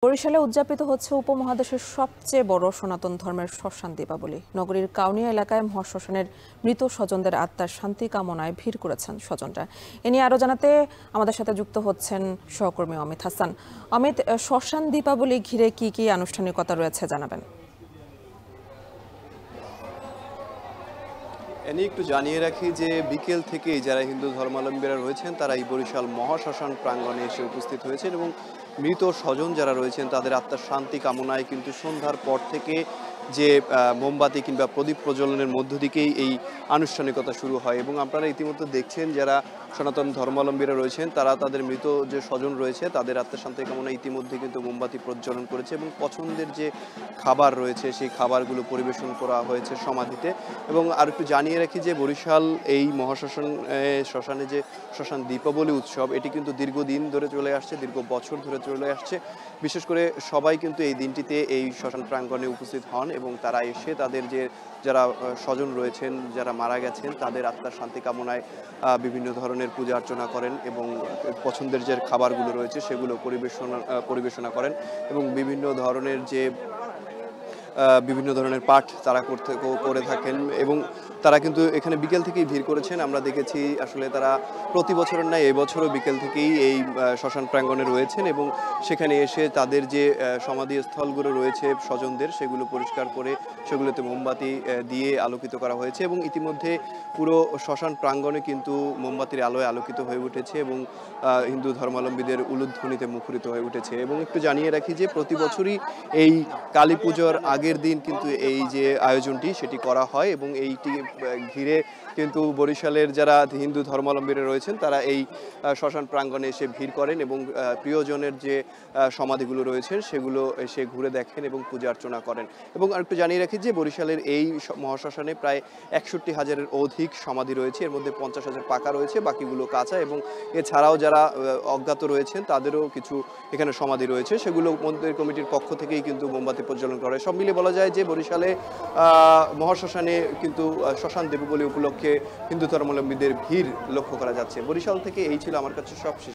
বরিশালে উদযাপিত হচ্ছে উপমহাদেশের সবচেয়ে বড় সনাতন ধর্মের শ্মশান দীপাবলি। নগরীর কাউনিয়া এলাকায় মহাশ্মশানের মৃত স্বজনদের আত্মার শান্তি কামনায় ভিড় করেছেন স্বজনরা। এ নিয়ে আরো জানাতে আমাদের সাথে যুক্ত হচ্ছেন সহকর্মী অমিত হাসান। অমিত, শ্মশান দীপাবলি ঘিরে কি কি আনুষ্ঠানিকতা রয়েছে জানাবেন? এনে একটু জানিয়ে রাখি যে বিকেল থেকেই যারা হিন্দু ধর্মাবলম্বীরা রয়েছেন তারা এই বরিশাল মহাশ্মশান প্রাঙ্গণে এসে উপস্থিত হয়েছেন এবং মৃত স্বজন যারা রয়েছেন তাদের আত্মার শান্তি কামনায় কিন্তু সন্ধ্যার পর থেকে যে মোমবাতি কিংবা প্রদীপ প্রজ্বলনের মধ্য দিকেই এই আনুষ্ঠানিকতা শুরু হয়। এবং আপনারা ইতিমধ্যে দেখছেন যারা সনাতন ধর্মাবলম্বীরা রয়েছেন তারা তাদের মৃত যে স্বজন রয়েছে তাদের আত্মার শান্তি কামনায় ইতিমধ্যে কিন্তু মোমবাতি প্রজ্বলন করেছে এবং পছন্দের যে খাবার রয়েছে সেই খাবারগুলো পরিবেশন করা হয়েছে সমাধিতে। এবং আর একটু জানিয়ে রাখি যে বরিশাল এই শ্মশানে যে শ্মশান দীপাবলি উৎসব এটি কিন্তু দীর্ঘদিন ধরে চলে আসছে, দীর্ঘ বছর ধরে চলে আসছে। বিশেষ করে সবাই কিন্তু এই দিনটিতে এই শ্মশান প্রাঙ্গণে উপস্থিত হন এবং তারা এসে তাদের যে যারা স্বজন রয়েছেন যারা মারা গেছেন তাদের আত্মার শান্তি কামনায় বিভিন্ন ধরনের পূজা অর্চনা করেন এবং পছন্দের যে খাবারগুলো রয়েছে সেগুলো পরিবেশনা করেন এবং বিভিন্ন ধরনের পাঠ তারা করে থাকেন। এবং তারা কিন্তু এখানে বিকেল থেকেই ভিড় করেছেন। আমরা দেখেছি আসলে তারা প্রতি বছরের ন্যায় এবছরও বিকেল থেকেই এই শ্মশান প্রাঙ্গণে রয়েছেন এবং সেখানে এসে তাদের যে সমাধি স্থলগুলো রয়েছে স্বজনদের সেগুলো পরিষ্কার করে সেগুলোতে মোমবাতি দিয়ে আলোকিত করা হয়েছে এবং ইতিমধ্যে পুরো শ্মশান প্রাঙ্গণে কিন্তু মোমবাতির আলোয় আলোকিত হয়ে উঠেছে এবং হিন্দু ধর্মাবলম্বীদের উলুধ্বনিতে মুখরিত হয়ে উঠেছে। এবং একটু জানিয়ে রাখি যে প্রতি বছরই এই কালী পুজোর আগের দিন কিন্তু এই যে আয়োজনটি সেটি করা হয় এবং এইটি ঘিরে কিন্তু বরিশালের যারা হিন্দু ধর্মাবলম্বীরা রয়েছেন তারা এই শ্মশান প্রাঙ্গণে এসে ভিড় করেন এবং প্রিয়জনের যে সমাধিগুলো রয়েছে সেগুলো এসে ঘুরে দেখেন এবং পূজা অর্চনা করেন। এবং আরেকটু জানিয়ে রাখি যে বরিশালের এই মহাশ্মশানে প্রায় 61,000-এর অধিক সমাধি রয়েছে, এর মধ্যে 50,000 পাকা রয়েছে, বাকিগুলো কাঁচা। এবং এছাড়াও যারা অজ্ঞাত রয়েছেন তাদেরও কিছু এখানে সমাধি রয়েছে, সেগুলো মন্দির কমিটির পক্ষ থেকেই কিন্তু মোমবাতি প্রজ্বলন করে। সব মিলিয়ে বলা যায় যে বরিশালে মহাশ্মশানে কিন্তু শ্মশান দীপাবলি উপলক্ষে হিন্দু ধর্মাবলম্বীদের ভিড় লক্ষ্য করা যাচ্ছে। বরিশাল থেকে এই ছিল আমার কাছে সব।